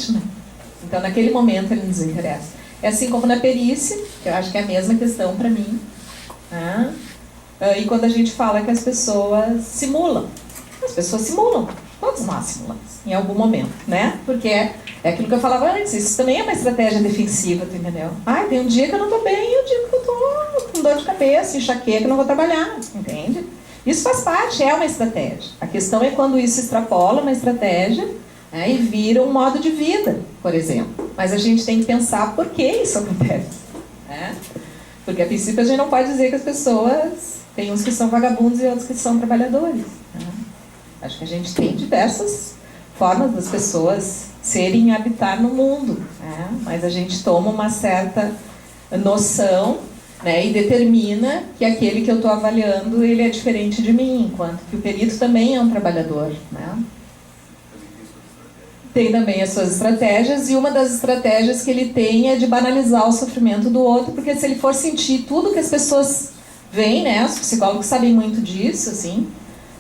limite, né? Então, naquele momento, ele nos interessa. É assim como na perícia, que eu acho que é a mesma questão para mim. Né? E quando a gente fala que as pessoas simulam. As pessoas simulam. Todos nós simulamos, em algum momento, né? Porque é aquilo que eu falava antes, isso também é uma estratégia defensiva, tu entendeu? Tem um dia que eu não tô bem e um dia que eu tô com dor de cabeça, enxaqueca, não vou trabalhar, entende? Isso faz parte, é uma estratégia. A questão é quando isso extrapola uma estratégia, né, e vira um modo de vida, por exemplo. Mas a gente tem que pensar por que isso acontece, né? Porque a princípio a gente não pode dizer que as pessoas, tem uns que são vagabundos e outros que são trabalhadores, né? Acho que a gente tem diversas formas das pessoas serem e habitar no mundo, né? Mas a gente toma uma certa noção, né, e determina que aquele que eu estou avaliando, ele é diferente de mim, enquanto que o perito também é um trabalhador, né? Tem também as suas estratégias, e uma das estratégias que ele tem é de banalizar o sofrimento do outro, porque se ele for sentir tudo que as pessoas veem, né, os psicólogos sabem muito disso, assim,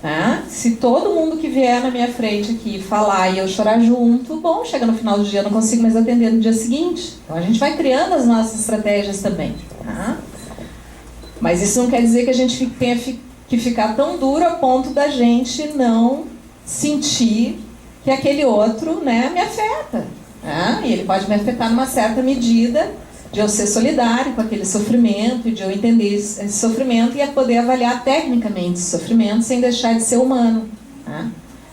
né? Se todo mundo que vier na minha frente aqui falar e eu chorar junto, bom, chega no final do dia eu não consigo mais atender no dia seguinte. Então a gente vai criando as nossas estratégias também, tá? Mas isso não quer dizer que a gente tenha que ficar tão duro a ponto da gente não sentir que aquele outro, né, me afeta, né? E ele pode me afetar numa certa medida, de eu ser solidário com aquele sofrimento, de eu entender esse sofrimento e poder avaliar tecnicamente esse sofrimento sem deixar de ser humano, né?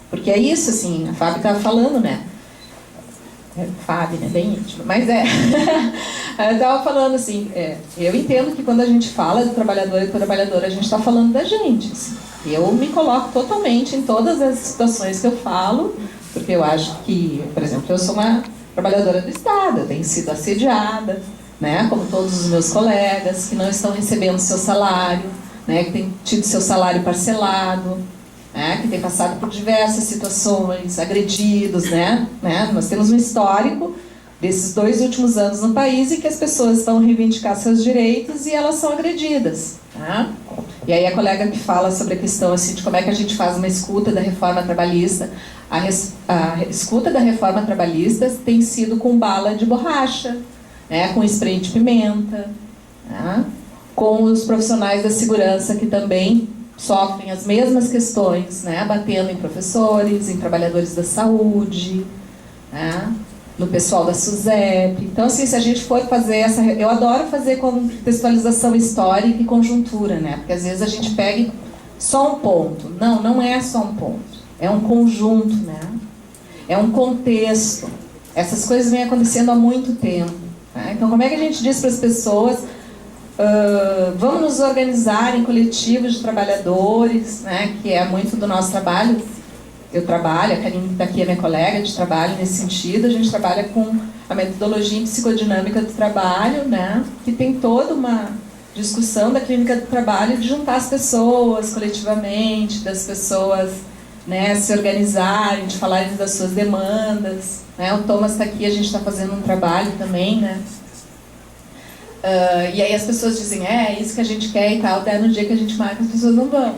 Porque é isso, assim, a Fábio estava falando, né? Fábio, né? Bem íntimo, mas eu estava falando assim, eu entendo que quando a gente fala do trabalhador e do trabalhadora, a gente está falando da gente, assim. Eu me coloco totalmente em todas as situações que eu falo, porque eu acho que, por exemplo, eu sou uma trabalhadora do Estado, eu tenho sido assediada, né, como todos os meus colegas, que não estão recebendo seu salário, né, que têm tido seu salário parcelado, né, que têm passado por diversas situações, agredidos, né? Nós temos um histórico desses 2 últimos anos no país em que as pessoas vão reivindicar seus direitos e elas são agredidas, tá? E aí a colega que fala sobre a questão assim, de como é que a gente faz uma escuta da reforma trabalhista, a escuta da reforma trabalhista tem sido com bala de borracha, né, com spray de pimenta, né, com os profissionais da segurança que também sofrem as mesmas questões, né, batendo em professores, em trabalhadores da saúde, né, no pessoal da SUSEP. Então, assim, se a gente for fazer essa... Eu adoro fazer contextualização histórica e conjuntura, né, porque às vezes a gente pega só um ponto. Não, não é só um ponto. É um conjunto, né, é um contexto. Essas coisas vêm acontecendo há muito tempo. Então, como é que a gente diz para as pessoas, vamos nos organizar em coletivos de trabalhadores, né, que é muito do nosso trabalho. Eu trabalho, a Karine daqui é minha colega de trabalho nesse sentido, a gente trabalha com a metodologia psicodinâmica do trabalho, né, que tem toda uma discussão da clínica do trabalho de juntar as pessoas coletivamente, das pessoas, né, se organizarem, de falarem das suas demandas, né? O Thomas está aqui, a gente está fazendo um trabalho também, né? E aí as pessoas dizem, é isso que a gente quer e tal, até no dia que a gente marca as pessoas não vão.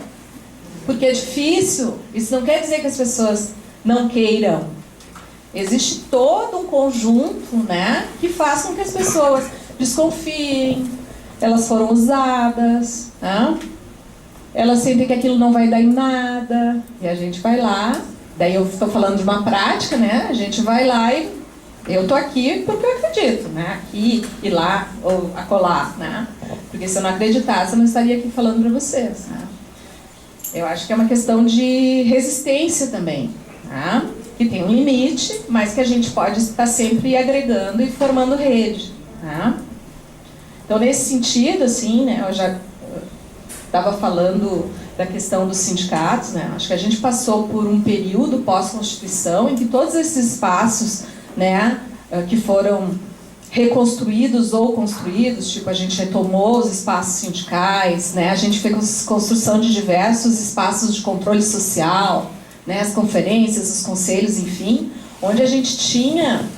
Porque é difícil, isso não quer dizer que as pessoas não queiram. Existe todo um conjunto, né, que faz com que as pessoas desconfiem, elas foram usadas, né? Elas sentem que aquilo não vai dar em nada, e a gente vai lá, daí eu estou falando de uma prática, né? A gente vai lá e eu estou aqui porque eu acredito, né? Aqui e lá, ou acolá, né? Porque se eu não acreditasse, eu não estaria aqui falando para vocês, né? Eu acho que é uma questão de resistência também, né? Que tem um limite, mas que a gente pode estar sempre agregando e formando rede, né? Então, nesse sentido, assim, né? Eu já estava falando da questão dos sindicatos, né? Acho que a gente passou por um período pós-Constituição em que todos esses espaços, né, que foram reconstruídos ou construídos, tipo, a gente retomou os espaços sindicais, né? A gente fez construção de diversos espaços de controle social, né? As conferências, os conselhos, enfim, onde a gente tinha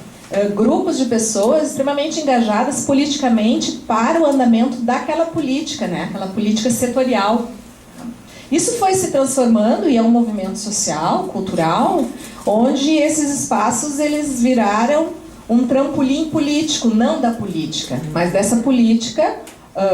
grupos de pessoas extremamente engajadas politicamente para o andamento daquela política, né? Aquela política setorial. Isso foi se transformando e é um movimento social, cultural, onde esses espaços eles viraram um trampolim político, não da política, mas dessa política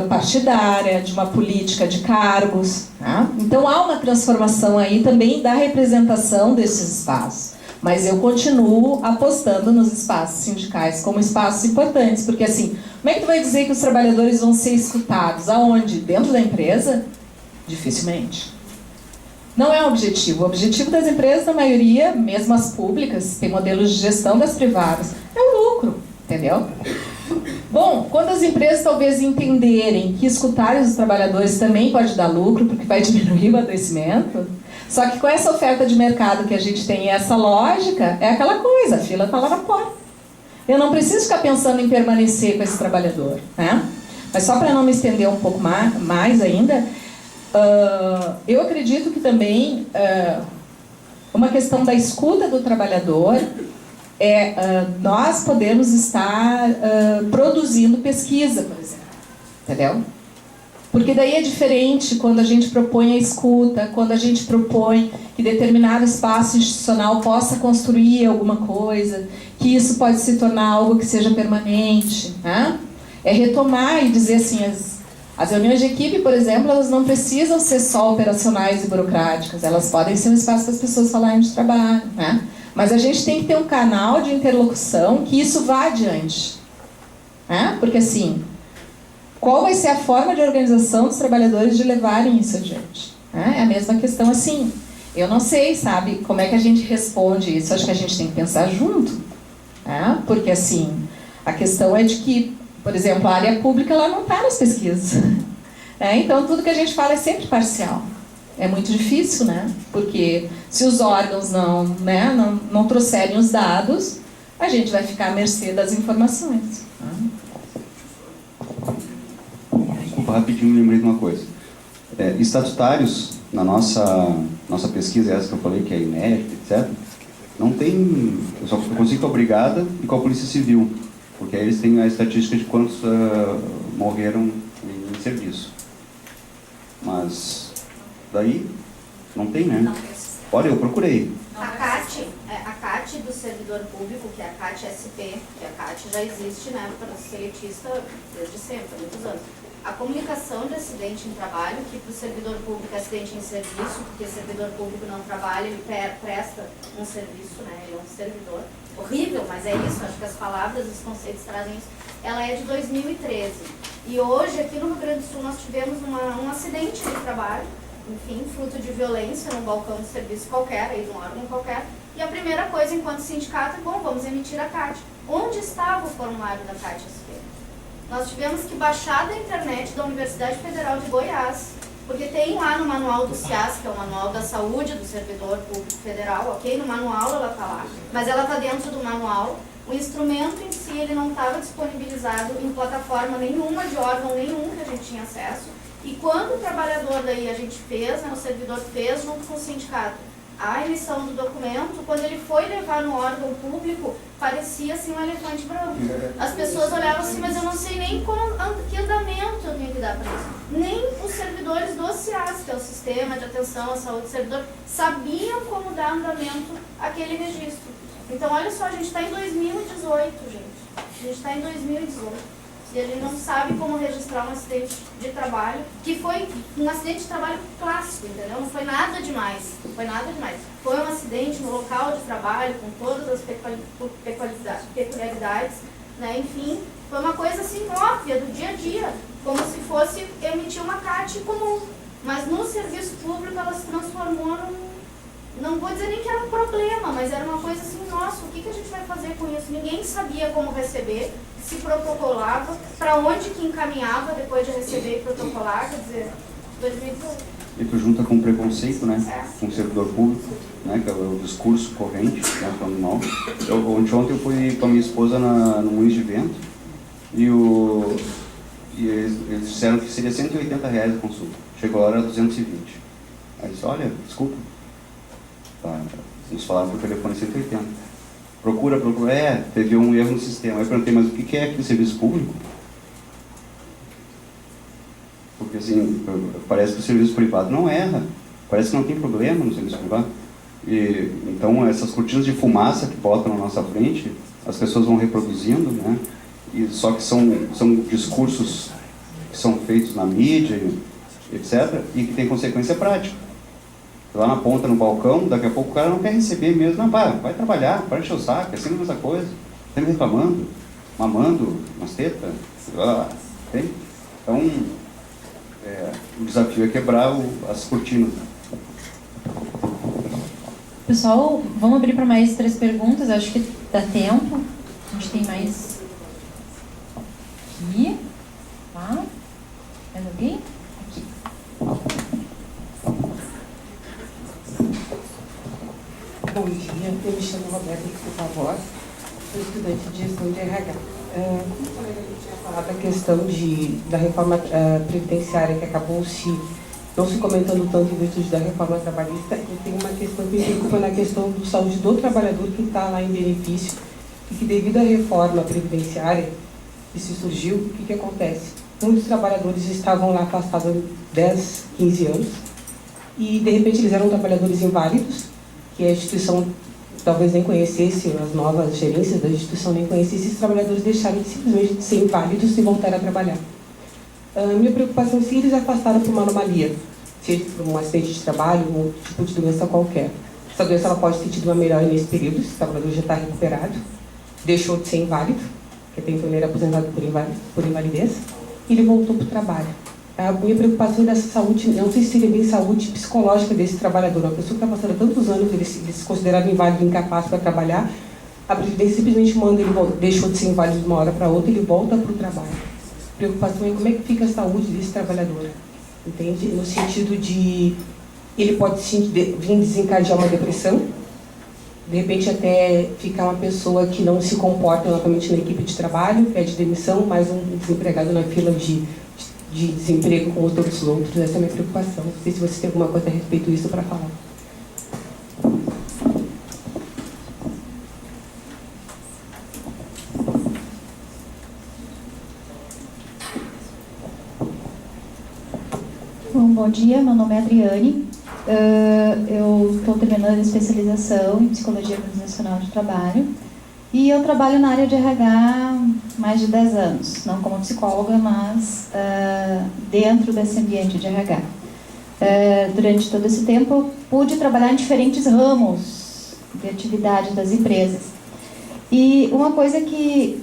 partidária, de uma política de cargos. Tá? Então há uma transformação aí também da representação desses espaços. Mas eu continuo apostando nos espaços sindicais como espaços importantes, porque assim, como é que tu vai dizer que os trabalhadores vão ser escutados? Aonde? Dentro da empresa? Dificilmente. Não é o objetivo. O objetivo das empresas, na maioria, mesmo as públicas, tem modelos de gestão das privadas, é o lucro, entendeu? Bom, quando as empresas talvez entenderem que escutar os trabalhadores também pode dar lucro, porque vai diminuir o adoecimento, só que com essa oferta de mercado que a gente tem, essa lógica, é aquela coisa, a fila está lá na porta. Eu não preciso ficar pensando em permanecer com esse trabalhador, né? Mas só para não me estender um pouco mais ainda, eu acredito que também uma questão da escuta do trabalhador nós podemos estar produzindo pesquisa, por exemplo, entendeu? Porque daí é diferente quando a gente propõe a escuta, quando a gente propõe que determinado espaço institucional possa construir alguma coisa, que isso pode se tornar algo que seja permanente, né? É retomar e dizer assim, as reuniões de equipe, por exemplo, elas não precisam ser só operacionais e burocráticas, elas podem ser um espaço para as pessoas falarem de trabalho, né? Mas a gente tem que ter um canal de interlocução que isso vá adiante, né? Porque assim, qual vai ser a forma de organização dos trabalhadores de levarem isso adiante? É a mesma questão assim. Eu não sei, sabe, como é que a gente responde isso. Acho que a gente tem que pensar junto. Né? Porque assim, a questão é de que, por exemplo, a área pública ela não está nas pesquisas. Então tudo que a gente fala é sempre parcial. É muito difícil, né? Porque se os órgãos não trouxerem os dados, a gente vai ficar à mercê das informações. Rapidinho, lembrei de uma coisa. Estatutários, na nossa pesquisa, essa que eu falei, que é inédita, etc., não tem... Eu consigo com a Brigada e com a Polícia Civil, porque aí eles têm a estatística de quantos morreram em serviço. Mas daí não tem, né? Olha, eu procurei. A CAT do servidor público, que é a CAT SP, que a CAT já existe, né, para seletista desde sempre, há muitos anos. A comunicação de acidente em trabalho, que para o servidor público é acidente em serviço, porque o servidor público não trabalha, ele presta um serviço, né, ele é um servidor. Horrível, mas é isso, acho que as palavras, os conceitos trazem isso. Ela é de 2013. E hoje, aqui no Rio Grande do Sul, nós tivemos um acidente de trabalho, enfim, fruto de violência num balcão de serviço qualquer, aí de um órgão qualquer. E a primeira coisa, enquanto sindicato, é, bom, vamos emitir a CAT. Onde estava o formulário da CAT SP? Nós tivemos que baixar da internet da Universidade Federal de Goiás, porque tem lá no manual do CIAS, que é o Manual da Saúde do Servidor Público Federal, ok? No manual ela está lá, mas ela está dentro do manual. O instrumento em si, ele não estava disponibilizado em plataforma nenhuma, de órgão nenhum que a gente tinha acesso. E quando o trabalhador daí a gente fez, né, o servidor fez junto com o sindicato, a emissão do documento, quando ele foi levar no órgão público, parecia assim um elefante branco. As pessoas olhavam assim, mas eu não sei nem que andamento eu tenho que dar para isso. Nem os servidores do CIAS, que é o Sistema de Atenção à Saúde do Servidor, sabiam como dar andamento àquele registro. Então, olha só, a gente está em 2018, gente. A gente está em 2018. E a gente não sabe como registrar um acidente de trabalho, que foi um acidente de trabalho clássico, entendeu? Não foi nada demais, não foi nada demais. Foi um acidente no local de trabalho, com todas as peculiaridades, né? Enfim, foi uma coisa assim óbvia, do dia a dia, como se fosse emitir uma CAT comum. Mas no serviço público ela se transformou não vou dizer nem que era um problema, mas era uma coisa assim, nossa, o que a gente vai fazer com isso? Ninguém sabia como receber, se protocolava, para onde que encaminhava depois de receber e protocolar, quer dizer, 2018. E tu junta com preconceito, né, com o servidor público, né, que é o discurso corrente, né, falando mal. Ontem eu fui com a minha esposa no Moinhos de Vento, e eles disseram que seria R$180 a consulta. Chegou a hora, era 220. Aí eu disse, olha, desculpa. Nos falaram por telefone 180. Procura, teve um erro no sistema. Aí eu perguntei, mas o que é aqui o serviço público? Porque assim, parece que o serviço privado não erra. Parece que não tem problema no serviço privado. Então, essas cortinas de fumaça que botam na nossa frente, as pessoas vão reproduzindo, né? E só que são discursos que são feitos na mídia, etc., e que tem consequência prática. Lá na ponta, no balcão, daqui a pouco o cara não quer receber mesmo. Não, vai trabalhar, para encher o saco, é sempre a mesma coisa. Sempre reclamando, mamando, umas tetas, tem? Então, o desafio é quebrar as cortinas. Pessoal, vamos abrir para mais 3 perguntas, acho que dá tempo. A gente tem mais aqui. Tá? Mais alguém? Aqui. Bom dia, eu me chamo Roberta, por favor. Sou estudante de gestão de RH. Como o colega tinha falado da questão da reforma previdenciária, que acabou não se comentando tanto em virtude da reforma trabalhista, eu tenho uma questão que me preocupa na questão da saúde do trabalhador que está lá em benefício, e que devido à reforma previdenciária que se surgiu, o que acontece? Muitos trabalhadores estavam lá afastados há 10, 15 anos, e de repente eles eram trabalhadores inválidos, que a instituição talvez nem conhecesse, as novas gerências da instituição nem conhecessem, esses trabalhadores deixaram simplesmente de ser inválidos e voltar a trabalhar. Minha preocupação é se eles afastaram por uma anomalia, seja por um acidente de trabalho ou outro tipo de doença qualquer. Essa doença ela pode ter tido uma melhora nesse período, esse trabalhador já está recuperado, deixou de ser inválido, que até então ele era aposentado por invalidez, e ele voltou para o trabalho. A minha preocupação dessa saúde, não sei se seria bem saúde psicológica desse trabalhador, uma pessoa que está passando tantos anos, ele se considerado inválido, incapaz para trabalhar, a Previdência simplesmente manda ele, deixou de ser inválido de uma hora para outra, ele volta para o trabalho. A preocupação é como é que fica a saúde desse trabalhador, entende? No sentido de, ele pode sim vir desencadear uma depressão, de repente até ficar uma pessoa que não se comporta novamente na equipe de trabalho, pede demissão, mais um desempregado na fila de desemprego com todos os outros. Essa é a minha preocupação. Não sei se você tem alguma coisa a respeito disso para falar. Bom dia, meu nome é Adriane. Eu estou terminando a especialização em Psicologia Organizacional de Trabalho e eu trabalho na área de RH há mais de 10 anos, não como psicóloga, mas dentro desse ambiente de RH. Durante todo esse tempo eu pude trabalhar em diferentes ramos de atividade das empresas. E uma coisa que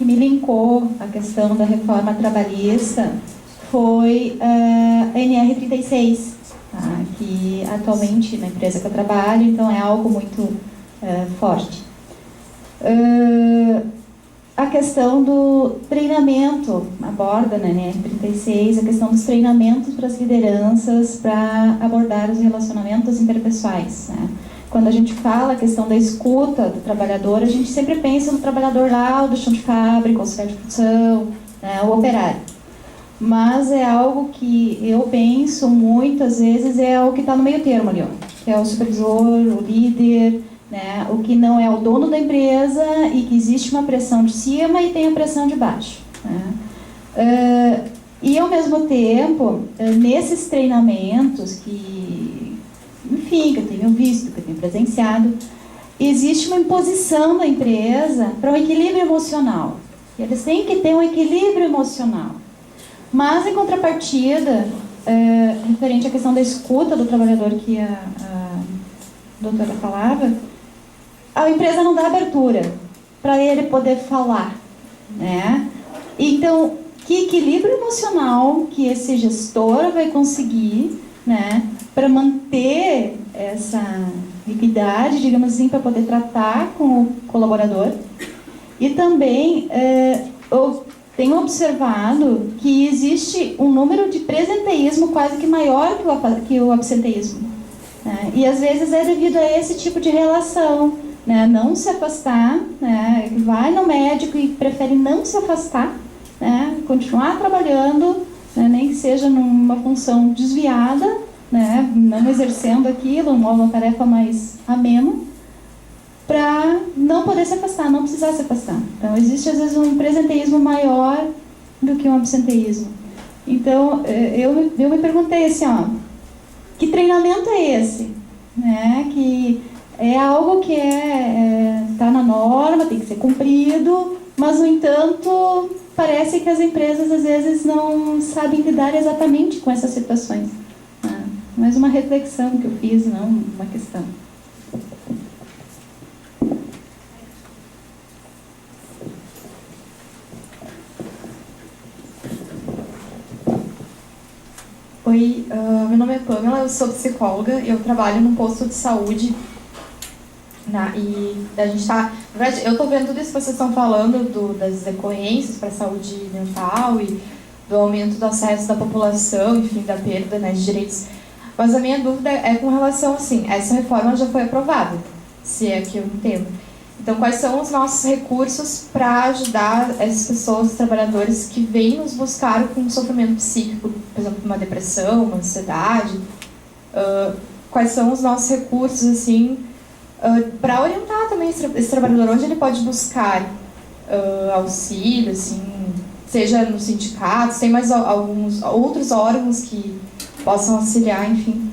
me linkou à questão da reforma trabalhista foi a NR36, tá? Que atualmente na empresa que eu trabalho, então é algo muito forte. A questão do treinamento, aborda na NR36 a questão dos treinamentos para as lideranças para abordar os relacionamentos interpessoais, né? Quando a gente fala a questão da escuta do trabalhador, a gente sempre pensa no trabalhador lá, o do chão de fábrica, o auxiliar de produção, né, o operário. Mas é algo que eu penso muitas vezes é o que está no meio termo ali, ó, que é o supervisor, o líder, né, o que não é o dono da empresa e que existe uma pressão de cima e tem a pressão de baixo, né? E ao mesmo tempo, nesses treinamentos que, enfim, que eu tenho visto, que eu tenho presenciado, existe uma imposição da empresa para um equilíbrio emocional. Eles têm que ter um equilíbrio emocional. Mas, em contrapartida, referente à questão da escuta do trabalhador que a doutora falava, a empresa não dá abertura para ele poder falar, né? Então, que equilíbrio emocional que esse gestor vai conseguir, né, para manter essa equidade, digamos assim, para poder tratar com o colaborador. E também, eu tenho observado que existe um número de presenteísmo quase que maior que o absenteísmo, né? E às vezes é devido a esse tipo de relação, né? Não se afastar, né? Vai no médico e prefere não se afastar, né? Continuar trabalhando, né? Nem que seja numa função desviada, né? Não exercendo aquilo, uma tarefa mais amena, para não poder se afastar, não precisar se afastar. Então, existe, às vezes, um presenteísmo maior do que um absenteísmo. Então, eu me perguntei assim, ó, que treinamento é esse? né? Que é algo que está na norma, tem que ser cumprido, mas, no entanto, parece que as empresas, às vezes, não sabem lidar exatamente com essas situações. Mais uma reflexão que eu fiz, não uma questão. Oi, meu nome é Pamela, eu sou psicóloga, eu trabalho num posto de saúde e a gente está... Na verdade, eu estou vendo tudo isso que vocês estão falando das decorrências para a saúde mental e do aumento do acesso da população, enfim, da perda, né, de direitos. Mas a minha dúvida é com relação, assim, essa reforma já foi aprovada, se é que eu entendo. Então, quais são os nossos recursos para ajudar essas pessoas, os trabalhadores que vêm nos buscar com sofrimento psíquico, por exemplo, uma depressão, uma ansiedade? Quais são os nossos recursos, assim, para orientar também esse trabalhador, onde ele pode buscar auxílio, assim, seja nos sindicatos, tem mais alguns outros órgãos que possam auxiliar, enfim.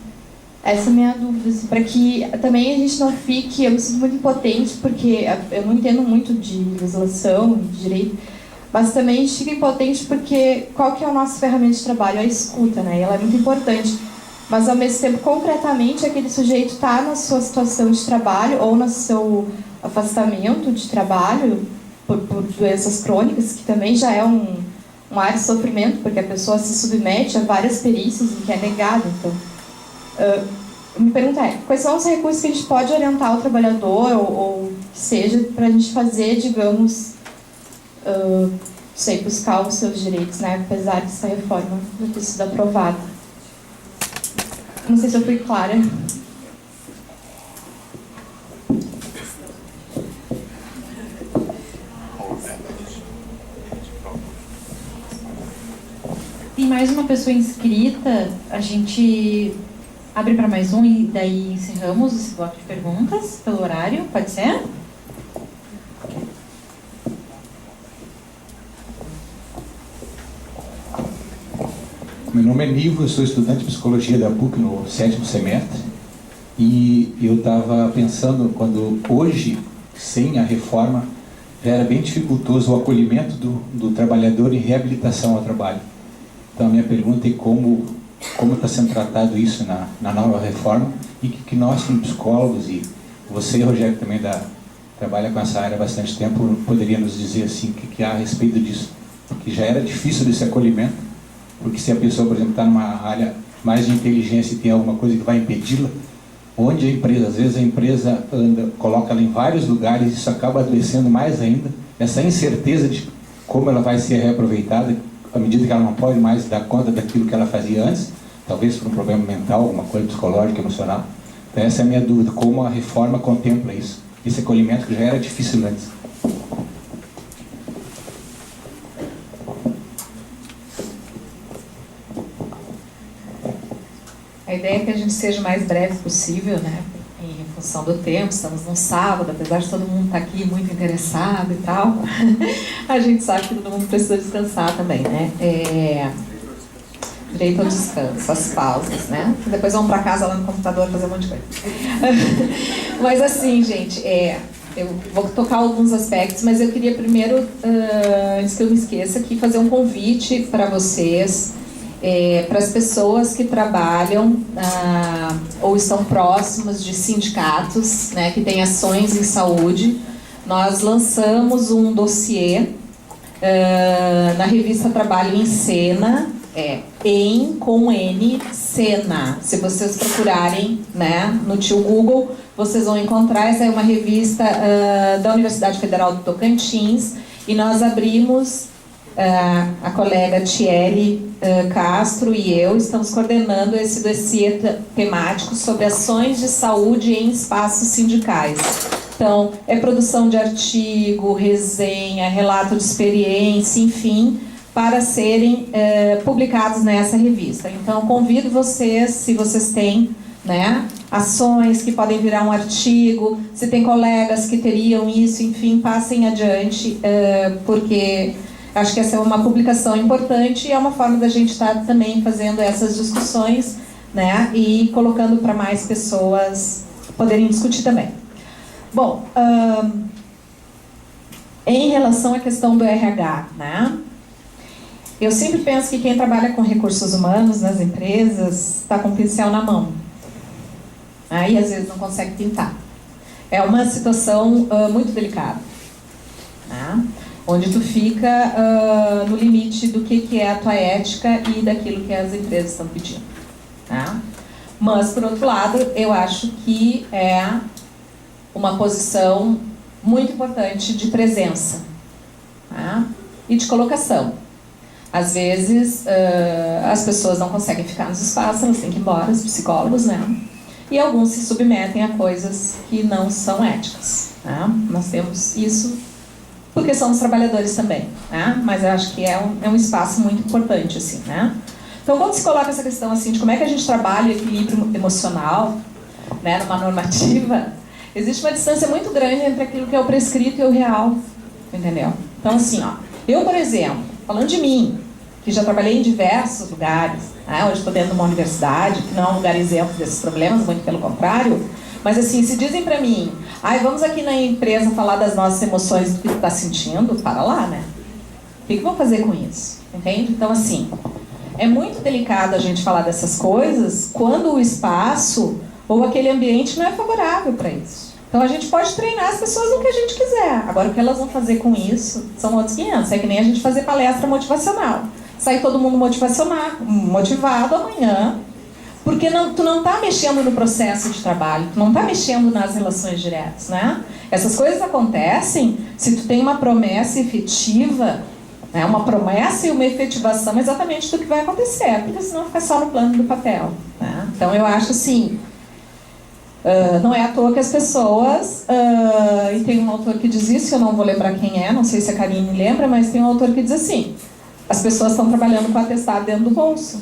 Essa é a minha dúvida, assim, para que também a gente não fique... Eu me sinto muito impotente, porque eu não entendo muito de legislação, de direito, mas também a gente fica impotente porque qual que é a nossa ferramenta de trabalho? A escuta, né? E ela é muito importante. Mas, ao mesmo tempo, concretamente, aquele sujeito está na sua situação de trabalho ou no seu afastamento de trabalho por doenças crônicas, que também já é um ar de sofrimento, porque a pessoa se submete a várias perícias em que é negado, então... me pergunta quais são os recursos que a gente pode orientar o trabalhador ou que seja para a gente fazer, digamos, buscar os seus direitos, né, apesar dessa reforma não ter sido aprovada. Não sei se eu fui clara. Tem mais uma pessoa inscrita, a gente abre para mais um e daí encerramos esse bloco de perguntas pelo horário, pode ser? Meu nome é Nivo, eu sou estudante de psicologia da PUC no 7º semestre e eu estava pensando quando hoje, sem a reforma, já era bem dificultoso o acolhimento do trabalhador em reabilitação ao trabalho. Então a minha pergunta é como está sendo tratado isso na nova reforma e que nós, como psicólogos, e você, Rogério, também trabalha com essa área há bastante tempo, poderia nos dizer assim, o que há a respeito disso? Porque já era difícil desse acolhimento, porque se a pessoa, por exemplo, está numa área mais de inteligência e tem alguma coisa que vai impedi-la, onde a empresa, às vezes a empresa coloca ela em vários lugares, isso acaba adoecendo mais ainda, essa incerteza de como ela vai ser reaproveitada, à medida que ela não pode mais dar conta daquilo que ela fazia antes, talvez por um problema mental, alguma coisa psicológica, emocional. Então essa é a minha dúvida, como a reforma contempla isso, esse acolhimento que já era difícil antes. A ideia é que a gente seja o mais breve possível, né? Em função do tempo, estamos num sábado, apesar de todo mundo estar aqui muito interessado e tal, a gente sabe que todo mundo precisa descansar também, né? Direito ao descanso, as pausas, né? Depois vamos para casa lá no computador fazer um monte de coisa. Mas assim, gente, eu vou tocar alguns aspectos, mas eu queria primeiro, antes que eu me esqueça, aqui fazer um convite para vocês, para as pessoas que trabalham ou estão próximos de sindicatos, né, que têm ações em saúde. Nós lançamos um dossiê na revista Trabalho em Cena, com N, Cena. Se vocês procurarem, né, no tio Google, vocês vão encontrar. Essa é uma revista da Universidade Federal do Tocantins, e nós abrimos, a colega Thierry Castro e eu estamos coordenando esse dossiê temático sobre ações de saúde em espaços sindicais. Então, produção de artigo, resenha, relato de experiência, enfim, para serem publicados nessa revista. Então, convido vocês, se vocês têm, né, ações que podem virar um artigo, se tem colegas que teriam isso, enfim, passem adiante, porque acho que essa é uma publicação importante e é uma forma da gente estar também fazendo essas discussões, né? E colocando para mais pessoas poderem discutir também. Bom, em relação à questão do RH, né? Eu sempre penso que quem trabalha com recursos humanos nas empresas está com o pincel na mão. Aí às vezes não consegue pintar. É uma situação muito delicada, né? Onde tu fica no limite do que é a tua ética e daquilo que as empresas estão pedindo, tá? Mas, por outro lado, eu acho que é uma posição muito importante de presença, tá? E de colocação. Às vezes, as pessoas não conseguem ficar nos espaços, elas têm que ir embora, os psicólogos, né? E alguns se submetem a coisas que não são éticas, tá? Nós temos isso porque somos trabalhadores também, né? Mas eu acho que é um espaço muito importante, assim, né? Então, quando se coloca essa questão, assim, de como é que a gente trabalha o equilíbrio emocional, né, numa normativa, existe uma distância muito grande entre aquilo que é o prescrito e o real, entendeu? Então, assim, ó, eu, por exemplo, falando de mim, que já trabalhei em diversos lugares, né? Hoje estou dentro de uma universidade, que não é um lugar isento desses problemas, muito pelo contrário, mas assim, se dizem pra mim, vamos aqui na empresa falar das nossas emoções, do que tu tá sentindo, para lá, né? O que vão fazer com isso? Entende? Então, assim, é muito delicado a gente falar dessas coisas quando o espaço ou aquele ambiente não é favorável para isso. Então, a gente pode treinar as pessoas no que a gente quiser. Agora, o que elas vão fazer com isso são outros 500. É que nem a gente fazer palestra motivacional. Sair todo mundo motivado amanhã, porque tu não está mexendo no processo de trabalho, tu não está mexendo nas relações diretas, né? Essas coisas acontecem se tu tem uma promessa efetiva, né? Uma promessa e uma efetivação exatamente do que vai acontecer, porque senão fica só no plano do papel, né? Então eu acho assim, não é à toa que as pessoas, e tem um autor que diz isso, eu não vou lembrar quem é, não sei se a Karine lembra, mas tem um autor que diz assim, as pessoas estão trabalhando com atestado dentro do bolso.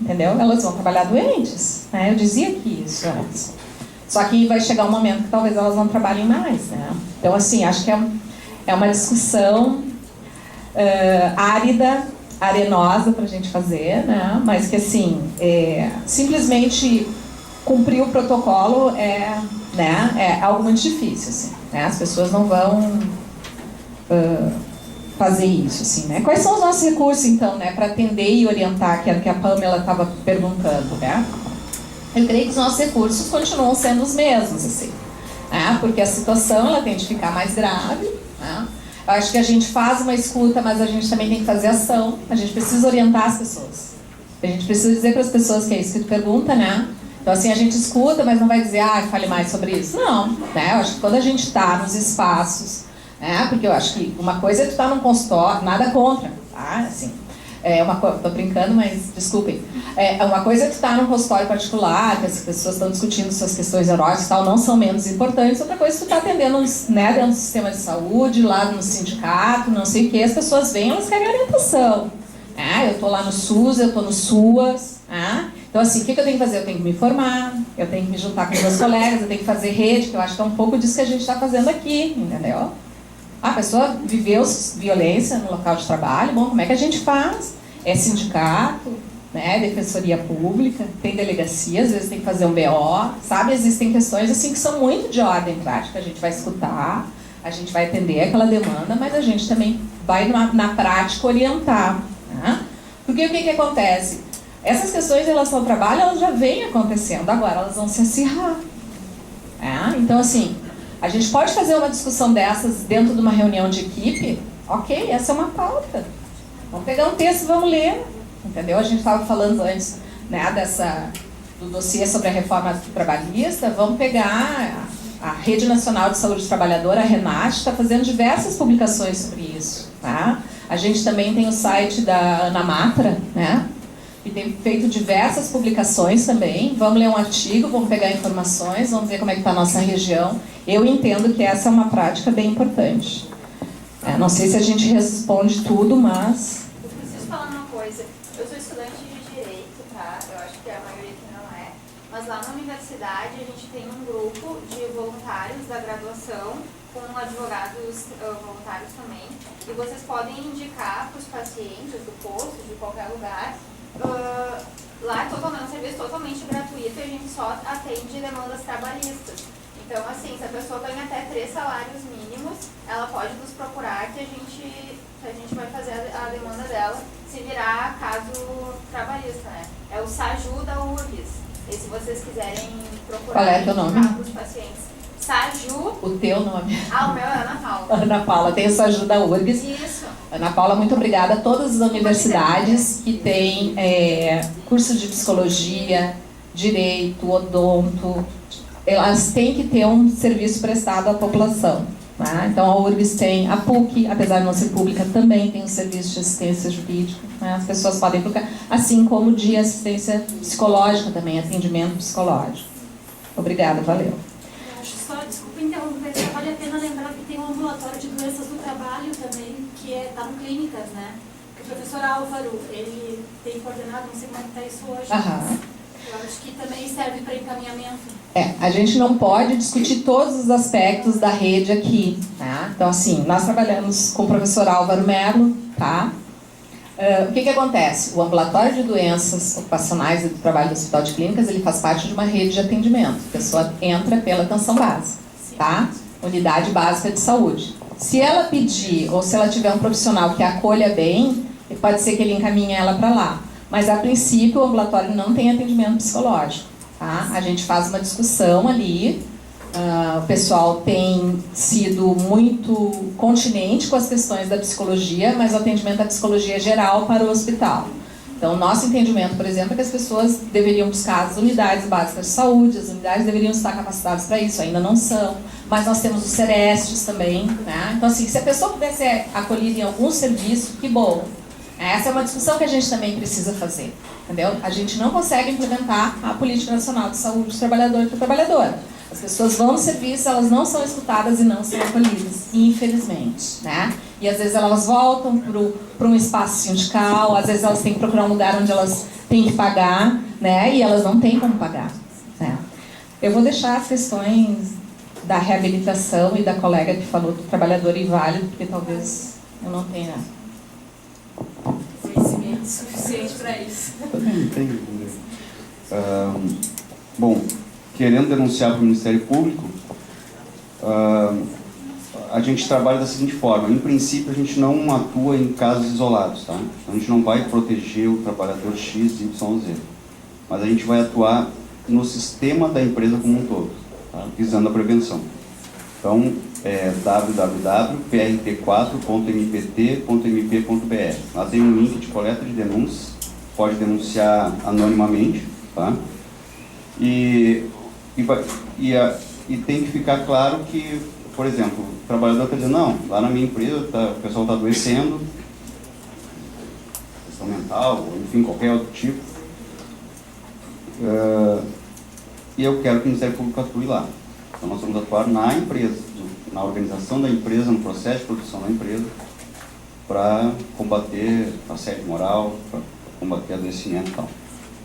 Entendeu? Elas vão trabalhar doentes, né? Eu dizia aqui isso antes. Só que vai chegar um momento que talvez elas não trabalhem mais, né? Então, assim, acho que é uma discussão árida, arenosa pra gente fazer, né? Mas que, assim, simplesmente cumprir o protocolo é algo muito difícil, assim, né? As pessoas não vão fazer isso, assim, né? Quais são os nossos recursos, então, né, para atender e orientar, que era o que a Pamela estava perguntando, né? Eu creio que os nossos recursos continuam sendo os mesmos, assim, né? Porque a situação, ela tem de ficar mais grave, né? Eu acho que a gente faz uma escuta, mas a gente também tem que fazer ação, a gente precisa orientar as pessoas, a gente precisa dizer para as pessoas que é isso que tu pergunta, né? Então, assim, a gente escuta, mas não vai dizer, fale mais sobre isso. Não, né? Eu acho que quando a gente está nos espaços, porque eu acho que uma coisa é tu estar num consultório, nada contra, tá? Assim, tô brincando, mas desculpem. Uma coisa é tu estar num consultório particular, que as pessoas estão discutindo suas questões neuróticas e tal, não são menos importantes. Outra coisa é tu estar atendendo, né, dentro do sistema de saúde, lá no sindicato, não sei o que, as pessoas vêm, elas querem orientação. Eu tô lá no SUS, eu tô no SUAS, Então, assim, o que eu tenho que fazer? Eu tenho que me informar, eu tenho que me juntar com os meus colegas, eu tenho que fazer rede, que eu acho que é um pouco disso que a gente está fazendo aqui, entendeu? A pessoa viveu violência no local de trabalho, bom, como é que a gente faz? É sindicato, né, defensoria pública, tem delegacia, às vezes tem que fazer um BO, sabe? Existem questões assim que são muito de ordem prática, a gente vai escutar, a gente vai atender aquela demanda, mas a gente também vai na prática orientar, né? Porque o que acontece? Essas questões em relação ao trabalho, elas já vêm acontecendo, agora elas vão se acirrar. Então, assim, a gente pode fazer uma discussão dessas dentro de uma reunião de equipe? Ok, essa é uma pauta. Vamos pegar um texto e vamos ler. Entendeu? A gente estava falando antes, né, do dossiê sobre a reforma trabalhista. Vamos pegar a Rede Nacional de Saúde Trabalhadora, a RENAT, está fazendo diversas publicações sobre isso. Tá? A gente também tem o site da Ana Matra, né? E tem feito diversas publicações também. Vamos ler um artigo, vamos pegar informações, vamos ver como é que está a nossa região. Eu entendo que essa é uma prática bem importante. Não sei se a gente responde tudo, mas... Eu preciso falar uma coisa. Eu sou estudante de Direito, tá? Eu acho que a maioria aqui não é. Mas lá na universidade a gente tem um grupo de voluntários da graduação com advogados voluntários também. E vocês podem indicar para os pacientes do posto, de qualquer lugar, Lá é totalmente, um serviço totalmente gratuito e a gente só atende demandas trabalhistas. Então, assim, se a pessoa ganha até 3 salários mínimos, ela pode nos procurar que a gente vai fazer a demanda dela se virar caso trabalhista, né? É o SAJU da URGS. E se vocês quiserem procurar... Qual é teu nome? Os pacientes. SAJU... O teu nome? Ah, o meu é Ana Paula. Ana Paula, tem o SAJU da URGS. Isso. Ana Paula, muito obrigada a todas as universidades que têm cursos de psicologia, direito, odonto. Elas têm que ter um serviço prestado à população. Né? Então, a URGS tem, a PUC, apesar de não ser pública, também tem um serviço de assistência jurídica. Né? As pessoas podem procurar, assim como de assistência psicológica também, atendimento psicológico. Obrigada, valeu. Acho só, desculpa interromper, só vale a pena lembrar que tem um ambulatório de doenças do trabalho também, que está no Clínicas, né? Que o professor Álvaro, ele tem coordenado, não sei como é que está isso hoje. Aham. Eu acho que também serve para encaminhamento. A gente não pode discutir todos os aspectos da rede aqui, tá? Então, assim, nós trabalhamos com o professor Álvaro Merlo, tá? O que acontece? O ambulatório de doenças ocupacionais e do trabalho do Hospital de Clínicas, ele faz parte de uma rede de atendimento. A pessoa entra pela atenção básica, tá? Unidade básica de saúde. Se ela pedir, ou se ela tiver um profissional que a acolha bem, pode ser que ele encaminhe ela para lá. Mas, a princípio, o ambulatório não tem atendimento psicológico, tá? A gente faz uma discussão ali, o pessoal tem sido muito continente com as questões da psicologia, mas o atendimento da psicologia é geral para o hospital. Então, o nosso entendimento, por exemplo, é que as pessoas deveriam buscar as unidades básicas de saúde, as unidades deveriam estar capacitadas para isso, ainda não são, mas nós temos os CERESTs também, né? Então, assim, se a pessoa puder ser acolhida em algum serviço, que bom. Essa é uma discussão que a gente também precisa fazer, entendeu? A gente não consegue implementar a Política Nacional de Saúde do trabalhador e da trabalhadora. As pessoas vão no serviço, elas não são escutadas e não são acolhidas, infelizmente, né? E às vezes elas voltam para um espaço sindical, às vezes elas têm que procurar um lugar onde elas têm que pagar, né? E elas não têm como pagar, né? Eu vou deixar as questões da reabilitação e da colega que falou do trabalhador inválido, porque talvez eu não tenha Conhecimento suficiente para isso. Bom, querendo denunciar para o Ministério Público, a gente trabalha da seguinte forma: em princípio a gente não atua em casos isolados, tá? A gente não vai proteger o trabalhador X, Y, Z, mas a gente vai atuar no sistema da empresa como um todo, tá? Visando a prevenção. Então, é www.mt4.mpt.mp.br. Lá tem um link de coleta de denúncias, pode denunciar anonimamente, tá? E tem que ficar claro que, por exemplo, o trabalhador está dizendo, não, lá na minha empresa o pessoal está adoecendo, questão mental, ou enfim, qualquer outro tipo, e eu quero que o Ministério Público atue lá. Então nós vamos atuar na empresa, na organização da empresa, no processo de produção da empresa, para combater assédio moral, para combater adoecimento e tal.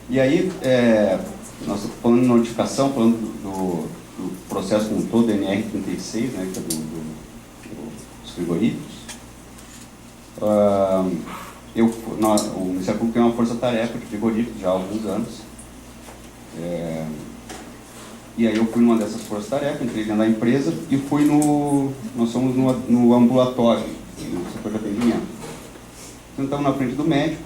E aí, nós estamos falando de notificação, falando do processo como um todo, NR36, né, que é dos frigoríficos. O Ministério Público tem uma força-tarefa de frigoríficos já há alguns anos. E aí eu fui numa dessas forças-tarefas, entrei dentro da empresa e fui nós somos no ambulatório, no setor de atendimento. Então, estamos na frente do médico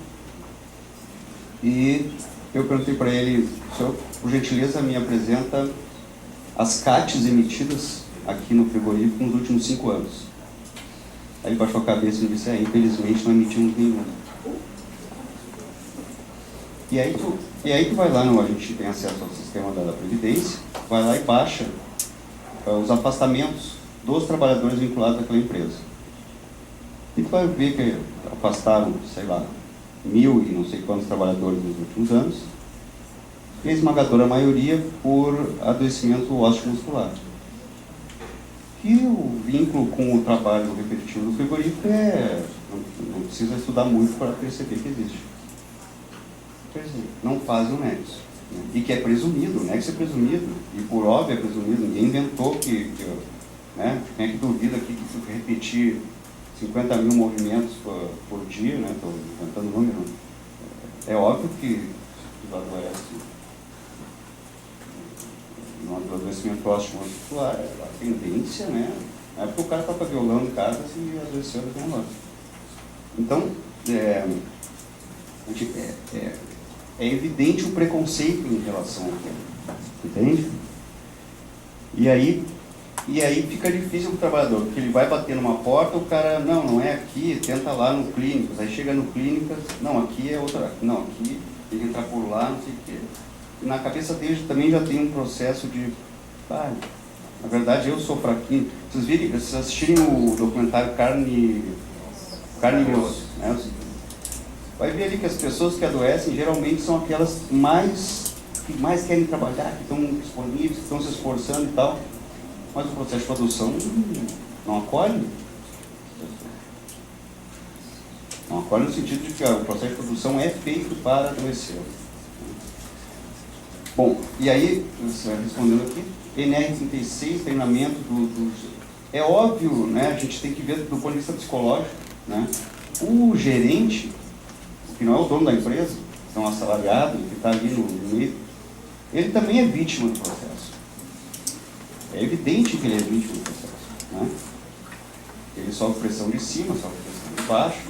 e eu perguntei para ele, senhor, por gentileza, me apresenta as CATs emitidas aqui no frigorífico nos últimos 5 anos. Aí ele baixou a cabeça e disse, infelizmente não emitimos nenhum. E aí tu vai lá, a gente tem acesso ao sistema da Previdência, vai lá e baixa os afastamentos dos trabalhadores vinculados àquela empresa. E tu vai ver que afastaram, sei lá, 1.000 e não sei quantos trabalhadores nos últimos anos, e a esmagadora maioria por adoecimento ósseo-muscular. E o vínculo com o trabalho repetitivo do frigorífico não precisa estudar muito para perceber que existe. Não fazem o nexo. Né? E que é presumido, o nexo é presumido, e por óbvio é presumido, ninguém inventou né? Quem é que duvida aqui que repetir 50 mil movimentos por dia, né? Estou inventando o número. É óbvio que adoece no adoecimento osteomuscular, a tendência, né? É porque o cara estava violando em casa e adoeceu daquele negócio. Então, é evidente o preconceito em relação àquilo, entende? E aí fica difícil para o trabalhador, porque ele vai bater numa porta, o cara, não é aqui, tenta lá no Clínicas, aí chega no Clínicas, não, aqui é outra, não, aqui tem que entrar por lá, não sei o quê. E na cabeça dele também já tem um processo de, na verdade eu sou fraquinho. Vocês assistirem o documentário Carne e Osso, né? Vai ver ali que as pessoas que adoecem geralmente são aquelas que mais querem trabalhar, que estão disponíveis, que estão se esforçando e tal. Mas o processo de produção não acolhe. Não acolhe no sentido de que o processo de produção é feito para adoecer. Bom, e aí, respondendo aqui, NR36, treinamento é óbvio, né, a gente tem que ver do ponto de vista psicológico, né? O gerente, que não é o dono da empresa, que é um assalariado, que está ali no meio, ele também é vítima do processo. É evidente que ele é vítima do processo, né? Ele sofre pressão de cima, sofre pressão de baixo.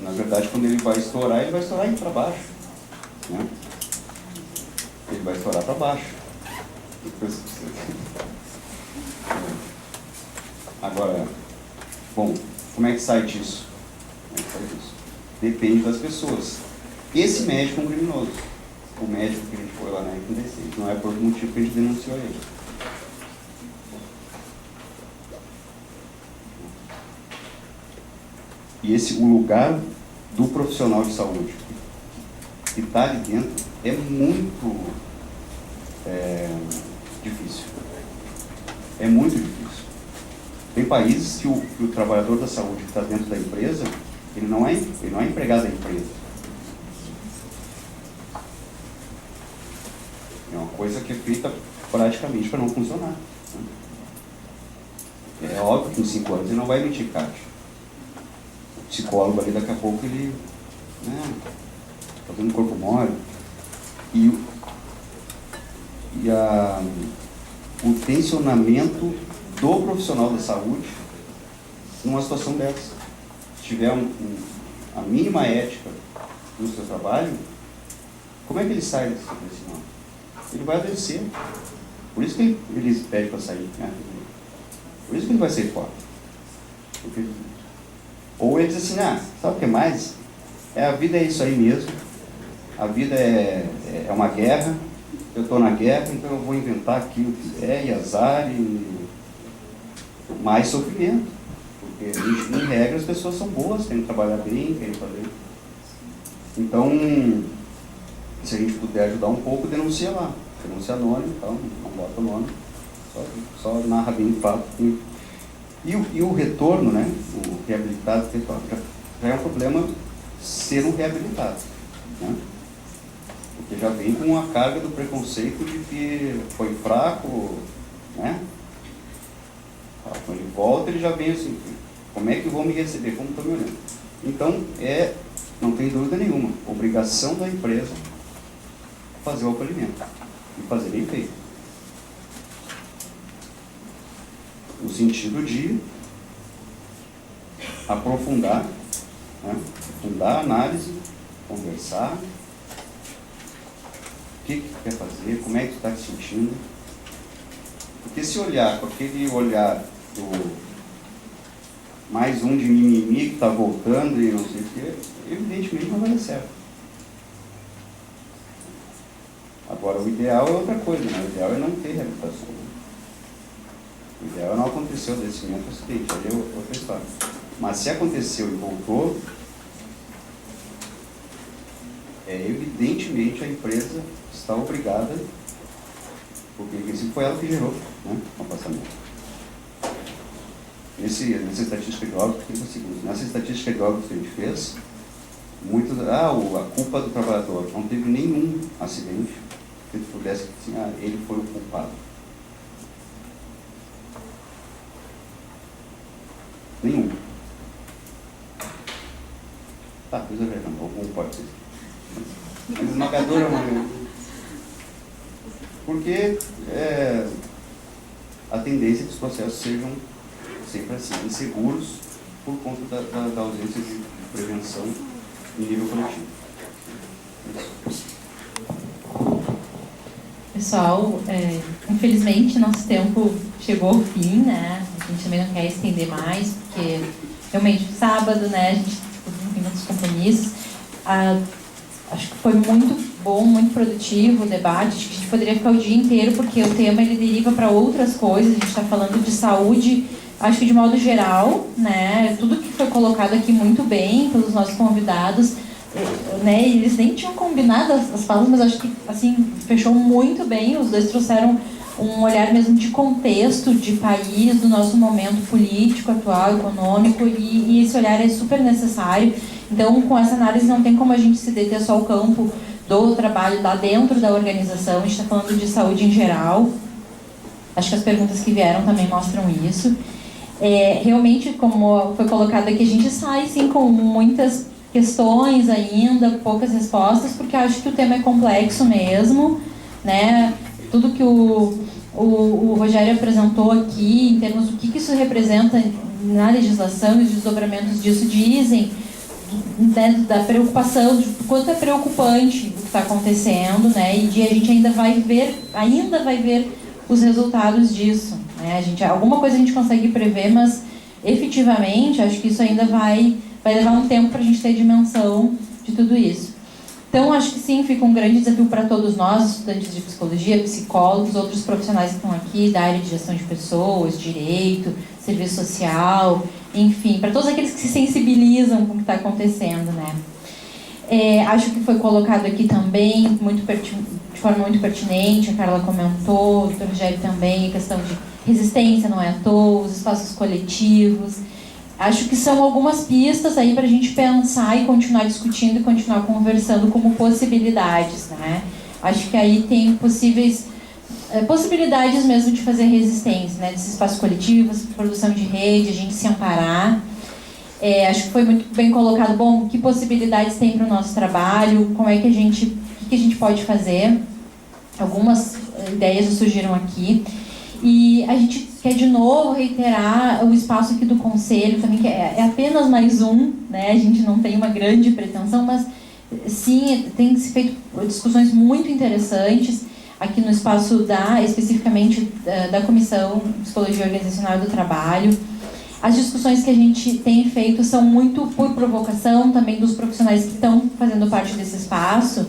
Na verdade, quando ele vai estourar indo para baixo, né? Ele vai estourar para baixo. Agora, bom, como é que sai disso? Depende das pessoas. Esse médico é um criminoso. O médico que a gente foi lá na R36, não é por motivo que a gente denunciou ele. E o lugar do profissional de saúde que está ali dentro é muito difícil. É muito difícil. Tem países que o trabalhador da saúde que está dentro da empresa, ele não é empregado da empresa. É uma coisa que é feita praticamente para não funcionar, né? É óbvio que em 5 anos ele não vai emitir CAT. O psicólogo ali, daqui a pouco, ele fazendo corpo mole. O tensionamento do profissional da saúde numa situação dessa. Se tiver a mínima ética no seu trabalho, como é que ele sai desse sinal? Ele vai adoecer. Por isso que ele pede para sair, né? Por isso que ele vai sair fora. Ou ele diz assim, sabe o que mais? A vida é isso aí mesmo. A vida é uma guerra. Eu estou na guerra, então eu vou inventar aquilo que quiser, e azar, e mais sofrimento. Porque, em regra, as pessoas são boas, querem trabalhar bem, querem fazer. Então, se a gente puder ajudar um pouco, denuncia lá. Denúncia anônima, então, não bota o nome, só narra bem o fato. E o retorno, né? O reabilitado, já é um problema ser um reabilitado, né? Porque já vem com a carga do preconceito de que foi fraco, né? Quando ele volta, ele já vem assim, como é que vão me receber, como estão me olhando? Então, não tem dúvida nenhuma, obrigação da empresa fazer o acolhimento e fazer bem feito. No sentido de aprofundar, né? Aprofundar a análise, conversar, o que quer fazer, como é que está se sentindo. Porque se olhar com aquele olhar do mais um de mimimi que está voltando e não sei o que, evidentemente não vai dar certo. Agora, o ideal é outra coisa, né? O ideal é não ter reabilitação. O ideal é não acontecer o adoecimento, acidente, aí é outra história. Mas se aconteceu e voltou, evidentemente a empresa está obrigada, porque isso foi ela que gerou, né, o passamento. Nessa estatística de óbitos, nessa estatística de óbitos que a gente fez, a culpa do trabalhador, não teve nenhum acidente que pudesse assim, ele foi o culpado. Nenhum. Tá, coisa verdade, algum pode ser. Esmagadora maioria. Porque a tendência é que os processos sejam sempre assim, inseguros por conta da ausência de prevenção em nível coletivo. Pessoal, infelizmente nosso tempo chegou ao fim, né? A gente também não quer estender mais, porque realmente sábado, né? A gente tem muitos compromissos. Acho que foi muito bom, muito produtivo o debate. Acho que a gente poderia ficar o dia inteiro, porque o tema ele deriva para outras coisas. A gente está falando de saúde, acho que de modo geral, né? Tudo que foi colocado aqui muito bem pelos nossos convidados, né? Eles nem tinham combinado as falas, mas acho que assim fechou muito bem. Os dois trouxeram um olhar mesmo de contexto, de país, do nosso momento político, atual, econômico, e esse olhar é super necessário. Então, com essa análise não tem como a gente se deter só ao campo do trabalho lá dentro da organização. A gente está falando de saúde em geral. Acho que as perguntas que vieram também mostram isso. Realmente, como foi colocado aqui, a gente sai sim com muitas questões ainda, poucas respostas, porque acho que o tema é complexo mesmo, né? Tudo que o Rogério apresentou aqui, em termos do que isso representa na legislação e os desdobramentos disso dizem, né, da preocupação, de quanto é preocupante o que está acontecendo, né? E a gente ainda vai ver os resultados disso, né? Alguma coisa a gente consegue prever, mas efetivamente acho que isso ainda vai levar um tempo para a gente ter dimensão de tudo isso. Então, acho que sim, fica um grande desafio para todos nós, estudantes de psicologia, psicólogos, outros profissionais que estão aqui da área de gestão de pessoas, direito, serviço social, enfim, para todos aqueles que se sensibilizam com o que está acontecendo, né? Acho que foi colocado aqui também, de forma muito pertinente, a Carla comentou, o Dr. Rogério também, a questão de resistência, não é à toa, os espaços coletivos. Acho que são algumas pistas aí para a gente pensar e continuar discutindo e continuar conversando como possibilidades, né? Acho que aí tem possibilidades mesmo de fazer resistência, né? Desses espaços coletivos, produção de rede, a gente se amparar. Acho que foi muito bem colocado, bom, que possibilidades tem para o nosso trabalho, o que a gente pode fazer. Algumas ideias já surgiram aqui. E a gente quer de novo reiterar o espaço aqui do Conselho, também que é apenas mais um, né? A gente não tem uma grande pretensão, mas sim, tem se feito discussões muito interessantes aqui no espaço especificamente da Comissão de Psicologia Organizacional do Trabalho. As discussões que a gente tem feito são muito por provocação também dos profissionais que estão fazendo parte desse espaço.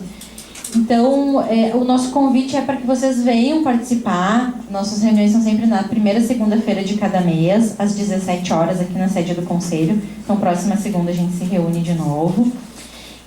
Então, o nosso convite é para que vocês venham participar. Nossas reuniões são sempre na primeira segunda-feira de cada mês, às 17 horas, aqui na sede do Conselho. Então, próxima segunda a gente se reúne de novo.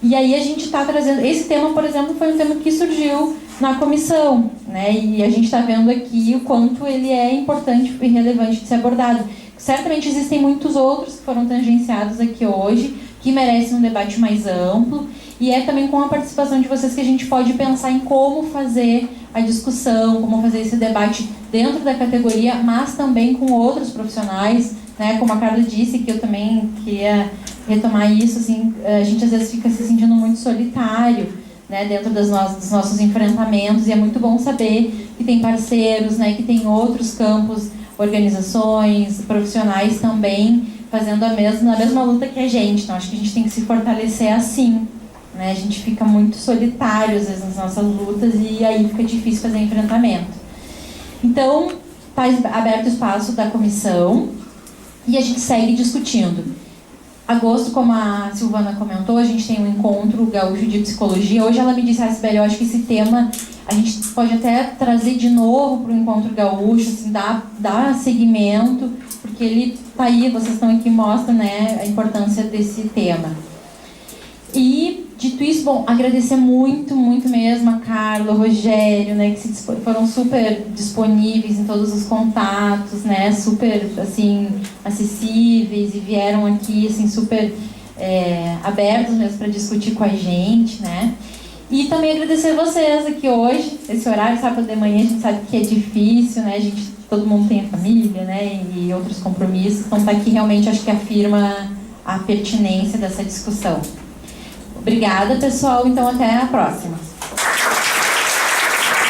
E aí a gente está trazendo... Esse tema, por exemplo, foi um tema que surgiu na comissão, né? E a gente está vendo aqui o quanto ele é importante e relevante de ser abordado. Certamente existem muitos outros que foram tangenciados aqui hoje, que merecem um debate mais amplo. E é também com a participação de vocês que a gente pode pensar em como fazer a discussão, como fazer esse debate dentro da categoria, mas também com outros profissionais, né? Como a Carla disse, que eu também queria retomar isso, assim, a gente às vezes fica se sentindo muito solitário, né? Dentro dos nossos enfrentamentos, e é muito bom saber que tem parceiros, né? Que tem outros campos, organizações, profissionais também fazendo na mesma luta que a gente. Então, acho que a gente tem que se fortalecer assim. A gente fica muito solitário, às vezes, nas nossas lutas, e aí fica difícil fazer enfrentamento. Então, está aberto o espaço da comissão e a gente segue discutindo. Agosto, como a Silvana comentou, a gente tem um encontro gaúcho de psicologia. Hoje ela me disse, Sibeli, eu acho que esse tema a gente pode até trazer de novo para o encontro gaúcho, assim, dar seguimento, porque ele está aí, vocês estão aqui, mostram, né, a importância desse tema. E, dito isso, bom, agradecer muito, muito mesmo a Carla, o Rogério, né, que foram super disponíveis em todos os contatos, né, super, assim, acessíveis, e vieram aqui, assim, super abertos mesmo para discutir com a gente, né. E também agradecer vocês aqui hoje, esse horário, sábado de manhã, a gente sabe que é difícil, né, todo mundo tem a família, né, e outros compromissos, então tá aqui realmente, acho que afirma a pertinência dessa discussão. Obrigada, pessoal. Então, até a próxima.